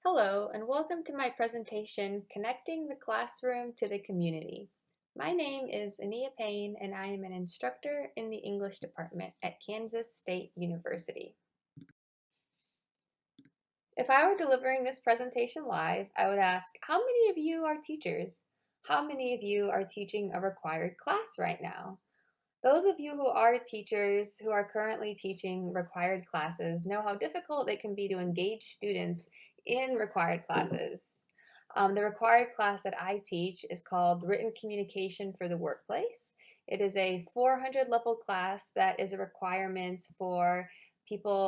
Hello, and welcome to my presentation, Connecting the Classroom to the Community. My name is Ania Payne, and I am an instructor in the English department at Kansas State University. If I were delivering this presentation live, I would ask, how many of you are teachers? How many of you are teaching a required class right now? Those of you who are teachers who are currently teaching required classes know how difficult it can be to engage students in required classes. The required class that I teach is called Written Communication for the Workplace. It is a 400 level class that is a requirement for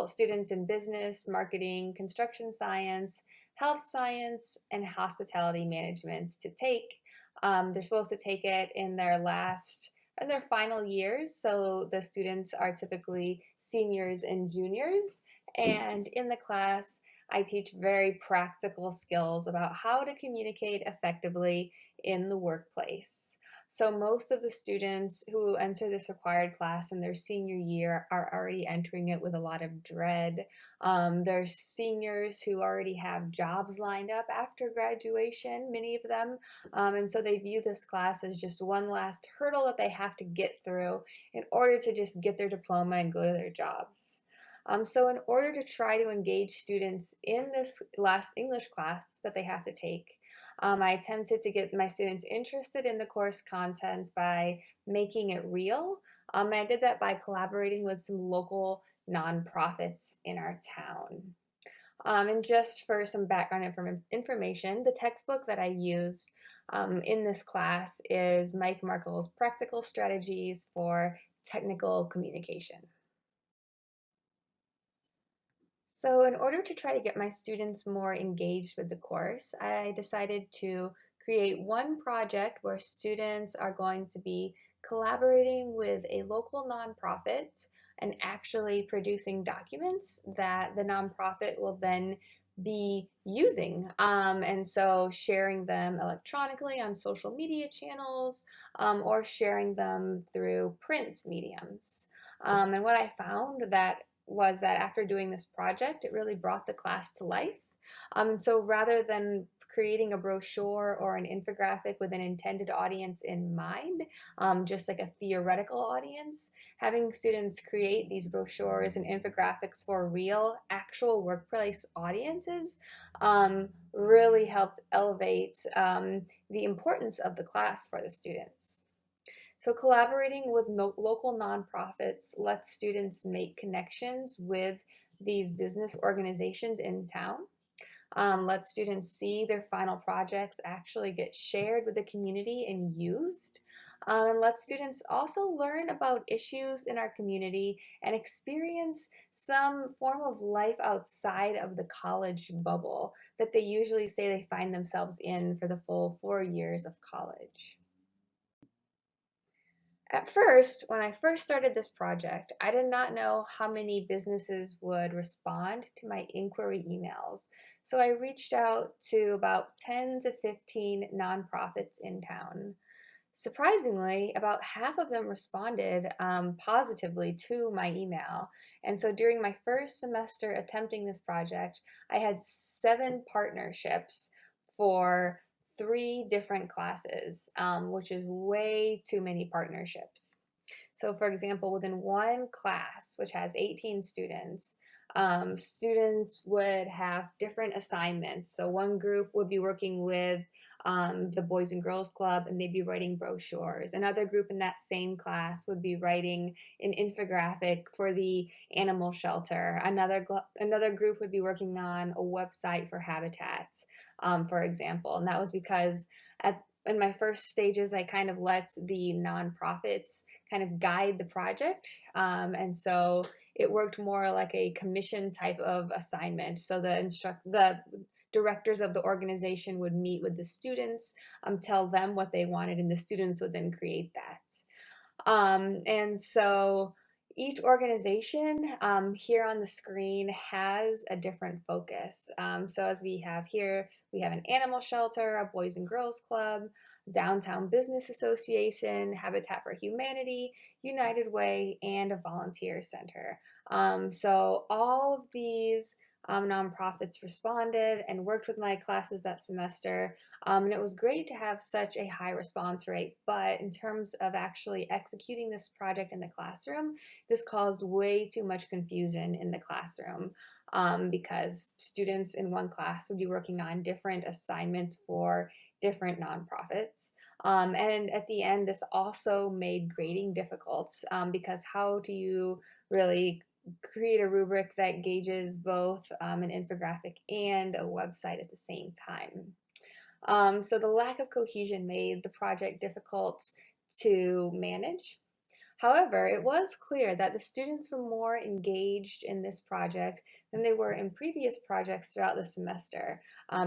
students in business, marketing, construction science, health science, and hospitality management to take. They're supposed to take it in their final years. So the students are typically seniors and juniors. And in the class, I teach very practical skills about how to communicate effectively in the workplace. So most of the students who enter this required class in their senior year are already entering it with a lot of dread. There's seniors who already have jobs lined up after graduation, many of them, and so they view this class as just one last hurdle that they have to get through in order to just get their diploma and go to their jobs. So in order to try to engage students in this last English class that they have to take, I attempted to get my students interested in the course content by making it real. And I did that by collaborating with some local nonprofits in our town. And just for some background information, the textbook that I used in this class is Mike Markle's Practical Strategies for Technical Communication. So in order to try to get my students more engaged with the course, I decided to create one project where students are going to be collaborating with a local nonprofit and actually producing documents that the nonprofit will then be using. And so sharing them electronically on social media channels or sharing them through print mediums. And what I found was that after doing this project, it really brought the class to life. So rather than creating a brochure or an infographic with an intended audience in mind, just like a theoretical audience, having students create these brochures and infographics for real, actual workplace audiences really helped elevate the importance of the class for the students. So collaborating with local nonprofits lets students make connections with these business organizations in town, lets students see their final projects actually get shared with the community and used, and lets students also learn about issues in our community and experience some form of life outside of the college bubble that they usually say they find themselves in for the full 4 years of college. At first, when I first started this project, I did not know how many businesses would respond to my inquiry emails. So I reached out to about 10 to 15 nonprofits in town. Surprisingly, about half of them responded positively to my email. And so during my first semester attempting this project, I had 7 partnerships for 3 different classes, which is way too many partnerships. So for example, within one class, which has 18 students, students would have different assignments. So one group would be working with the Boys and Girls Club and they'd be writing brochures. Another group in that same class would be writing an infographic for the animal shelter. Another group would be working on a website for habitats, for example. And that was because in my first stages, I kind of let the nonprofits kind of guide the project. And so it worked more like a commission type of assignment. So the directors of the organization would meet with the students, tell them what they wanted, and the students would then create that. And so each organization here on the screen has a different focus. So as we have here, we have an animal shelter, a Boys and Girls Club, Downtown Business Association, Habitat for Humanity, United Way, and a volunteer center. So all of these nonprofits responded and worked with my classes that semester. And it was great to have such a high response rate. But in terms of actually executing this project in the classroom, this caused way too much confusion in the classroom because students in one class would be working on different assignments for different nonprofits. And at the end, this also made grading difficult because how do you really create a rubric that gauges both an infographic and a website at the same time? So the lack of cohesion made the project difficult to manage. However, it was clear that the students were more engaged in this project than they were in previous projects throughout the semester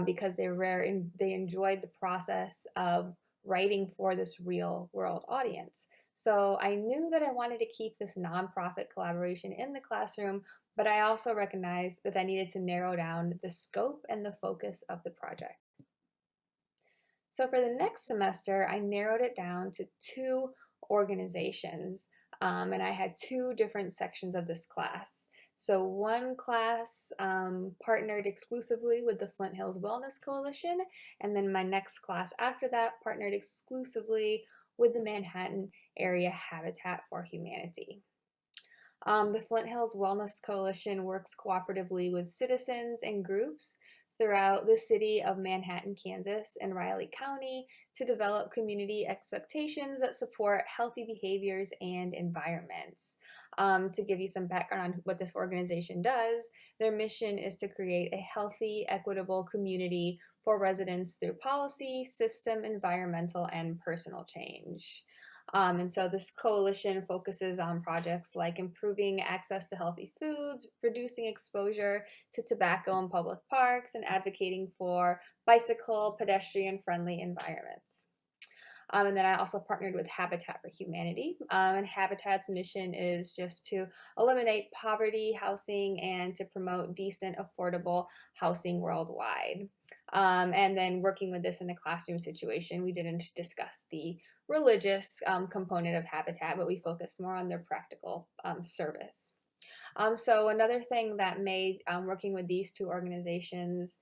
because they enjoyed the process of writing for this real world audience. So I knew that I wanted to keep this nonprofit collaboration in the classroom, but I also recognized that I needed to narrow down the scope and the focus of the project. So for the next semester, I narrowed it down to two organizations, and I had two different sections of this class. So one class partnered exclusively with the Flint Hills Wellness Coalition, and then my next class after that partnered exclusively with the Manhattan Area Habitat for Humanity. The Flint Hills Wellness Coalition works cooperatively with citizens and groups throughout the city of Manhattan, Kansas, and Riley County to develop community expectations that support healthy behaviors and environments. To give you some background on what this organization does, their mission is to create a healthy, equitable community for residents through policy, system, environmental, and personal change. And so this coalition focuses on projects like improving access to healthy foods, reducing exposure to tobacco in public parks, and advocating for bicycle, pedestrian friendly environments. And then I also partnered with Habitat for Humanity. And Habitat's mission is just to eliminate poverty, housing, and to promote decent, affordable housing worldwide. And then working with this in a classroom situation, we didn't discuss the religious component of Habitat, but we focused more on their practical service. So another thing that made working with these two organizations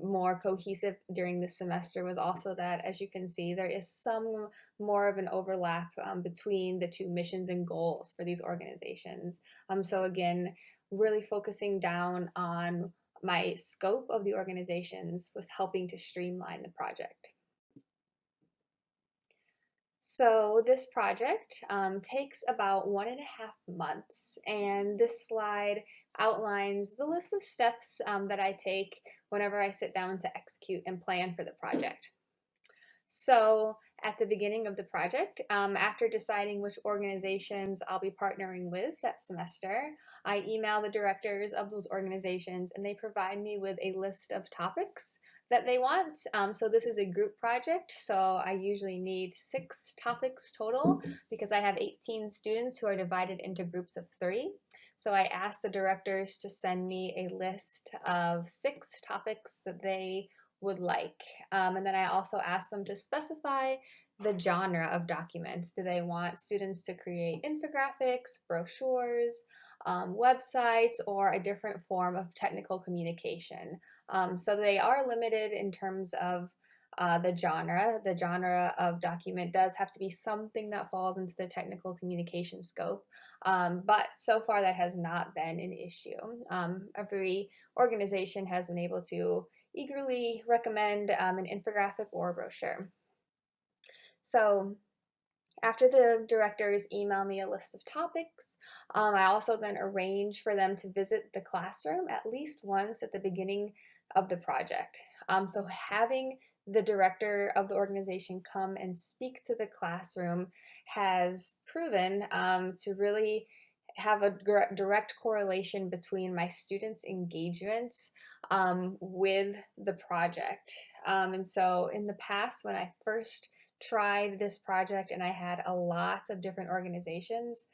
more cohesive during this semester was also that, as you can see, there is some more of an overlap between the two missions and goals for these organizations. So again, really focusing down on my scope of the organizations was helping to streamline the project. So this project takes about 1.5 months, and this slide outlines the list of steps that I take whenever I sit down to execute and plan for the project. So at the beginning of the project, after deciding which organizations I'll be partnering with that semester, I email the directors of those organizations and they provide me with a list of topics that they want. So this is a group project, so I usually need 6 topics total because I have 18 students who are divided into groups of 3. So I asked the directors to send me a list of 6 topics that they would like. And then I also asked them to specify the genre of documents. Do they want students to create infographics, brochures, websites, or a different form of technical communication? So they are limited in terms of the genre. The genre of document does have to be something that falls into the technical communication scope, but so far that has not been an issue. Every organization has been able to eagerly recommend an infographic or a brochure. So after the directors email me a list of topics, I also then arrange for them to visit the classroom at least once at the beginning of the project. So having the director of the organization come and speak to the classroom has proven to really have a direct correlation between my students' engagements with the project. And so in the past, when I first tried this project and I had a lot of different organizations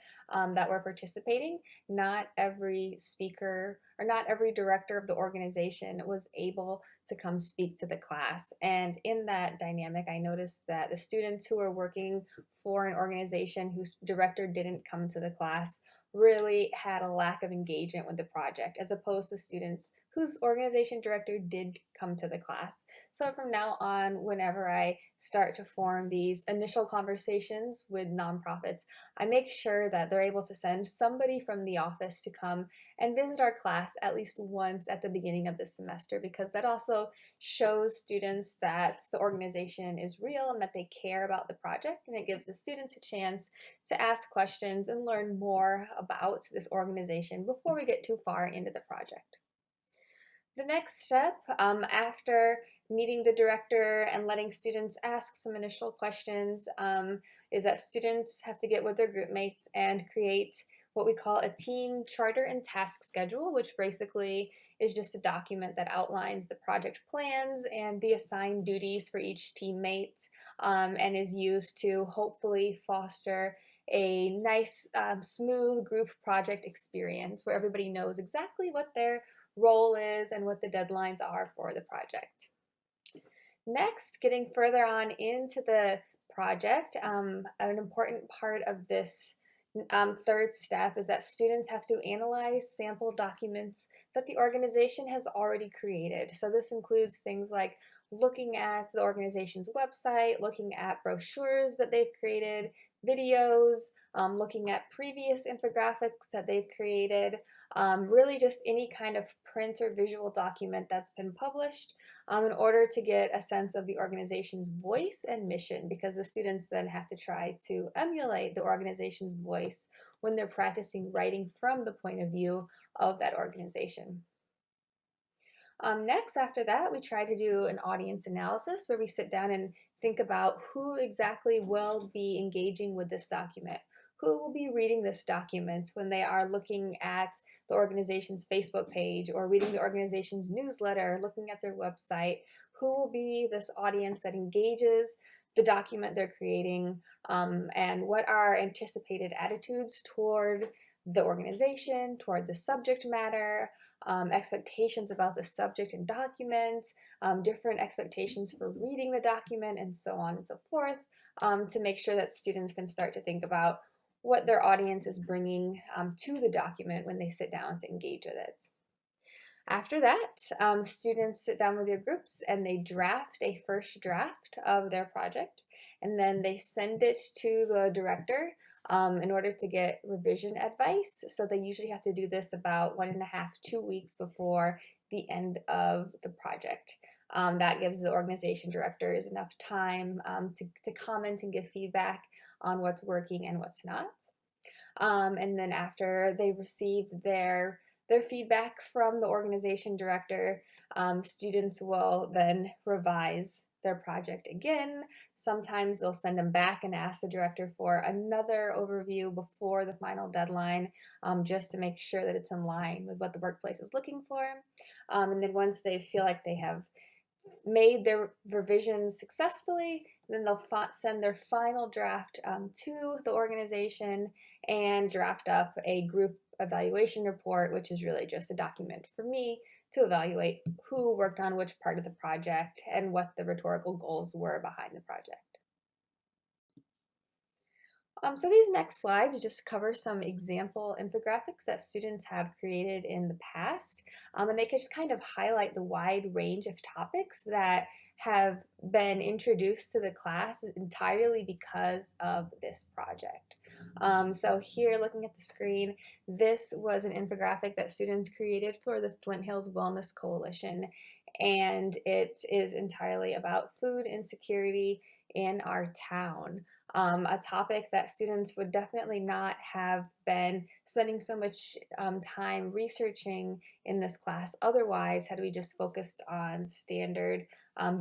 that were participating, not every speaker or not every director of the organization was able to come speak to the class. And in that dynamic, I noticed that the students who were working for an organization whose director didn't come to the class really had a lack of engagement with the project, as opposed to students whose organization director did come to the class. So from now on, whenever I start to form these initial conversations with nonprofits, I make sure that they're able to send somebody from the office to come and visit our class at least once at the beginning of the semester, because that also shows students that the organization is real and that they care about the project, and it gives the students a chance to ask questions and learn more about this organization before we get too far into the project. The next step, after meeting the director and letting students ask some initial questions, is that students have to get with their group mates and create what we call a team charter and task schedule, which basically is just a document that outlines the project plans and the assigned duties for each teammate, and is used to hopefully foster a nice, smooth group project experience where everybody knows exactly what their role is and what the deadlines are for the project. Next, getting further on into the project, an important part of this third step is that students have to analyze sample documents that the organization has already created. So this includes things like looking at the organization's website, looking at brochures that they've created, videos, looking at previous infographics that they've created, really just any kind of print or visual document that's been published, in order to get a sense of the organization's voice and mission, because the students then have to try to emulate the organization's voice when they're practicing writing from the point of view of that organization. Next, after that, we try to do an audience analysis where we sit down and think about who exactly will be engaging with this document. Who will be reading this document when they are looking at the organization's Facebook page or reading the organization's newsletter, looking at their website? Who will be this audience that engages the document they're creating, and what are anticipated attitudes toward the organization, toward the subject matter, expectations about the subject and document, different expectations for reading the document, and so on and so forth, to make sure that students can start to think about what their audience is bringing to the document when they sit down to engage with it. After that, students sit down with their groups and they draft a first draft of their project, and then they send it to the director in order to get revision advice. So they usually have to do this about 1.5, 2 weeks before the end of the project. That gives the organization directors enough time to comment and give feedback on what's working and what's not. And then after they received their feedback from the organization director, students will then revise their project again. Sometimes they'll send them back and ask the director for another overview before the final deadline, just to make sure that it's in line with what the workplace is looking for. And then once they feel like they have made their revisions successfully, then they'll send their final draft to the organization and draft up a group evaluation report, which is really just a document for me to evaluate who worked on which part of the project and what the rhetorical goals were behind the project. So these next slides just cover some example infographics that students have created in the past, and they can just kind of highlight the wide range of topics that have been introduced to the class entirely because of this project. So here, looking at the screen, this was an infographic that students created for the Flint Hills Wellness Coalition, and it is entirely about food insecurity in our town. A topic that students would definitely not have been spending so much time researching in this class otherwise, had we just focused on standard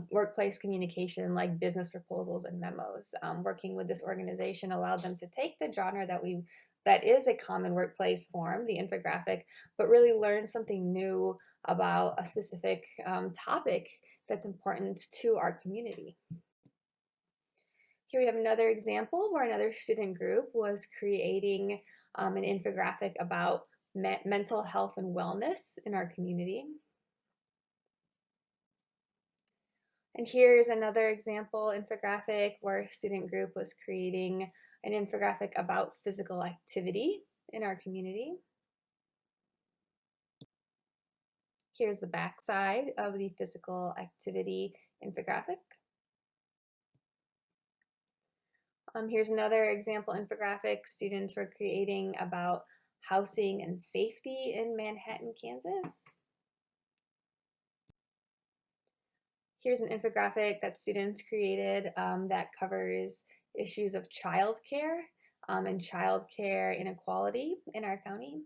workplace communication like business proposals and memos. Working with this organization allowed them to take the genre that is a common workplace form, the infographic, but really learn something new about a specific topic that's important to our community. Here we have another example where another student group was creating an infographic about mental health and wellness in our community. And here's another example infographic where a student group was creating an infographic about physical activity. in our community. Here's the back side of the physical activity infographic. Here's another example infographic students were creating about housing and safety in Manhattan, Kansas. Here's an infographic that students created that covers issues of childcare and childcare inequality in our county.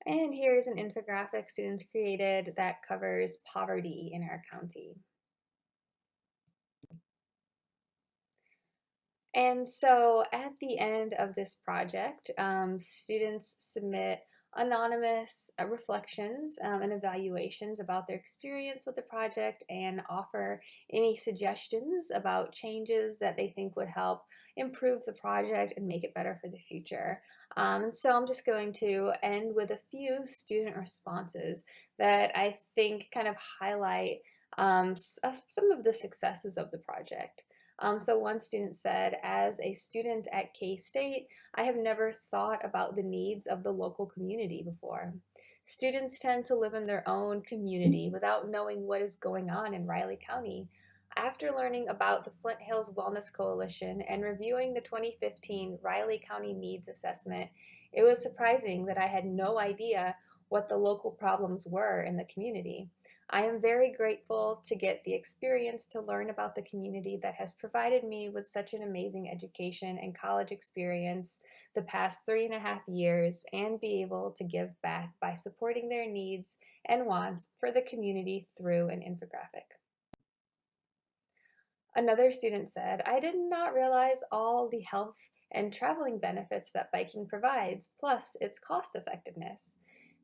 And here's an infographic students created that covers poverty in our county. And so at the end of this project, students submit anonymous reflections and evaluations about their experience with the project and offer any suggestions about changes that they think would help improve the project and make it better for the future. And so I'm just going to end with a few student responses that I think kind of highlight some of the successes of the project. So one student said, as a student at K-State, I have never thought about the needs of the local community before. Students tend to live in their own community without knowing what is going on in Riley County. After learning about the Flint Hills Wellness Coalition and reviewing the 2015 Riley County Needs Assessment, it was surprising that I had no idea what the local problems were in the community. I am very grateful to get the experience to learn about the community that has provided me with such an amazing education and college experience the past 3.5 years and be able to give back by supporting their needs and wants for the community through an infographic. Another student said, I did not realize all the health and traveling benefits that biking provides, plus its cost effectiveness.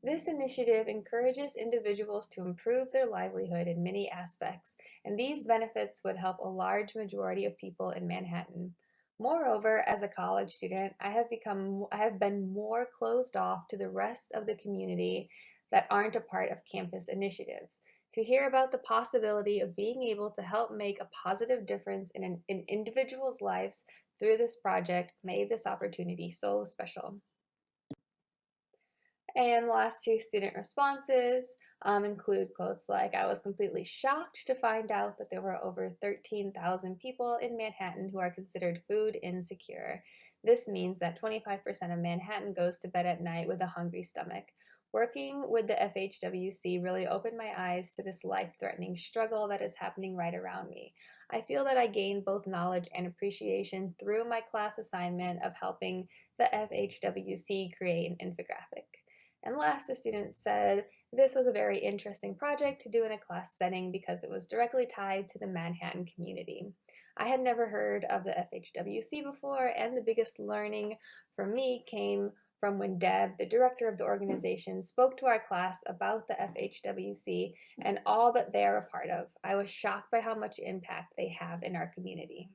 This initiative encourages individuals to improve their livelihood in many aspects, and these benefits would help a large majority of people in Manhattan. Moreover, as a college student, I have been more closed off to the rest of the community that aren't a part of campus initiatives. To hear about the possibility of being able to help make a positive difference in individuals' lives through this project made this opportunity so special. And the last two student responses include quotes like, I was completely shocked to find out that there were over 13,000 people in Manhattan who are considered food insecure. This means that 25% of Manhattan goes to bed at night with a hungry stomach. Working with the FHWC really opened my eyes to this life-threatening struggle that is happening right around me. I feel that I gained both knowledge and appreciation through my class assignment of helping the FHWC create an infographic. And last, a student said, this was a very interesting project to do in a class setting because it was directly tied to the Manhattan community. I had never heard of the FHWC before, and the biggest learning for me came from when Deb, the director of the organization, spoke to our class about the FHWC and all that they are a part of. I was shocked by how much impact they have in our community.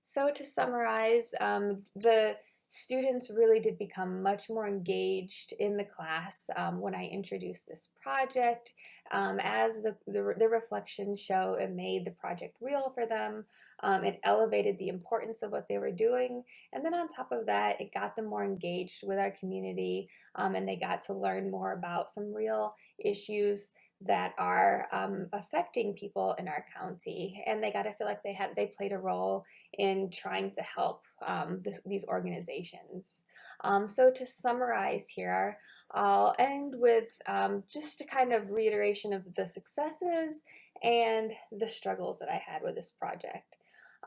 So to summarize, the students really did become much more engaged in the class when I introduced this project. As the reflections show, it made the project real for them. It elevated the importance of what they were doing. And then on top of that, it got them more engaged with our community and they got to learn more about some real issues that are affecting people in our county, and they got to feel like they played a role in trying to help these organizations. So to summarize here, I'll end with just a kind of reiteration of the successes and the struggles that I had with this project.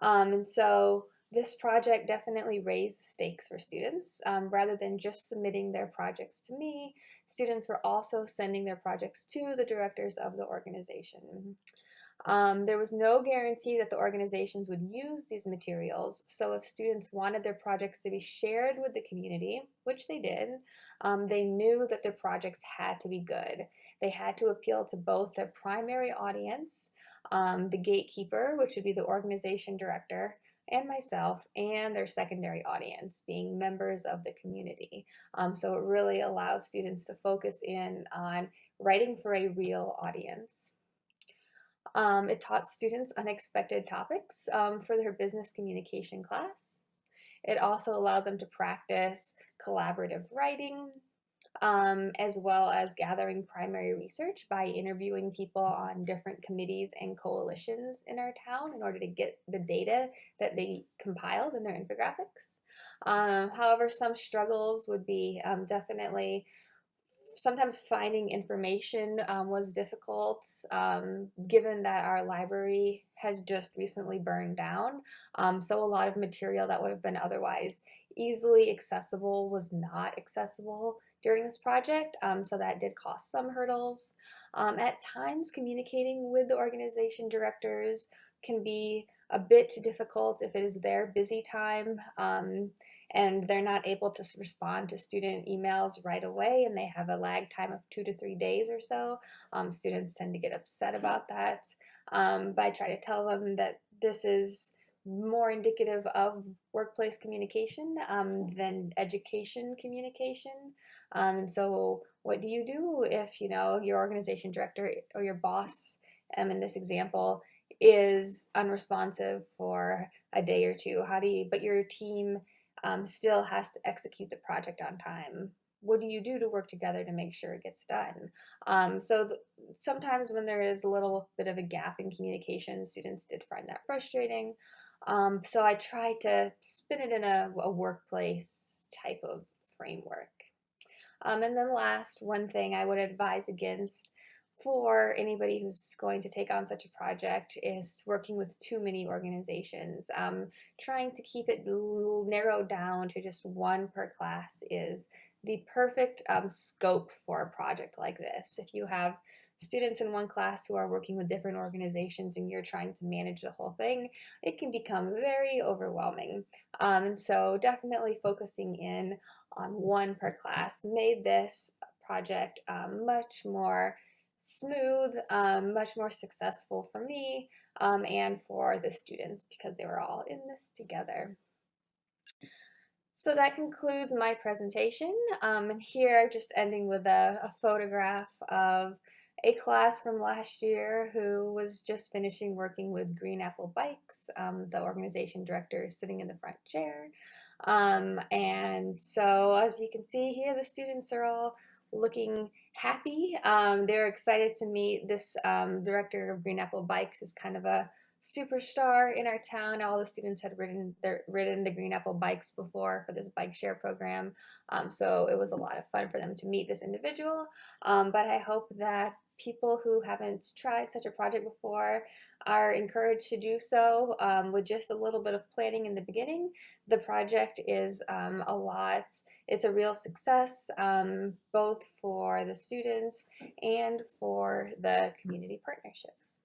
And so this project definitely raised the stakes for students. Rather than just submitting their projects to me, students were also sending their projects to the directors of the organization. There was no guarantee that the organizations would use these materials, so if students wanted their projects to be shared with the community, which they did, they knew that their projects had to be good. They had to appeal to both their primary audience, the gatekeeper, which would be the organization director, and myself, and their secondary audience, being members of the community. So it really allows students to focus in on writing for a real audience. It taught students unexpected topics for their business communication class. It also allowed them to practice collaborative writing, as well as gathering primary research by interviewing people on different committees and coalitions in our town in order to get the data that they compiled in their infographics. However, some struggles would be definitely sometimes finding information was difficult, given that our library has just recently burned down. So a lot of material that would have been otherwise easily accessible was not accessible during this project. So that did cause some hurdles. At times, communicating with the organization directors can be a bit difficult if it is their busy time. And they're not able to respond to student emails right away, and they have a lag time of 2 to 3 days or so. Students tend to get upset about that, but I try to tell them that this is more indicative of workplace communication than education communication. And so what do you do if your organization director or your boss, in this example, is unresponsive for a day or two? But your team still has to execute the project on time? What do you do to work together to make sure it gets done? Sometimes when there is a little bit of a gap in communication, students did find that frustrating. So I try to spin it in a workplace type of framework. And then last, one thing I would advise against for anybody who's going to take on such a project is working with too many organizations. Trying to keep it narrowed down to just one per class is the perfect scope for a project like this. If you have students in one class who are working with different organizations and you're trying to manage the whole thing, it can become very overwhelming. And so definitely focusing in on one per class made this project much more smooth, much more successful for me and for the students because they were all in this together. So that concludes my presentation. And here, just ending with a photograph of a class from last year who was just finishing working with Green Apple Bikes. The organization director is sitting in the front chair. And so as you can see here, the students are all looking happy. They're excited to meet this director of Green Apple Bikes is kind of a superstar in our town. All the students had ridden the Green Apple Bikes before for this bike share program. So it was a lot of fun for them to meet this individual. But I hope that people who haven't tried such a project before are encouraged to do so with just a little bit of planning in the beginning. The project is it's a real success, both for the students and for the community partnerships.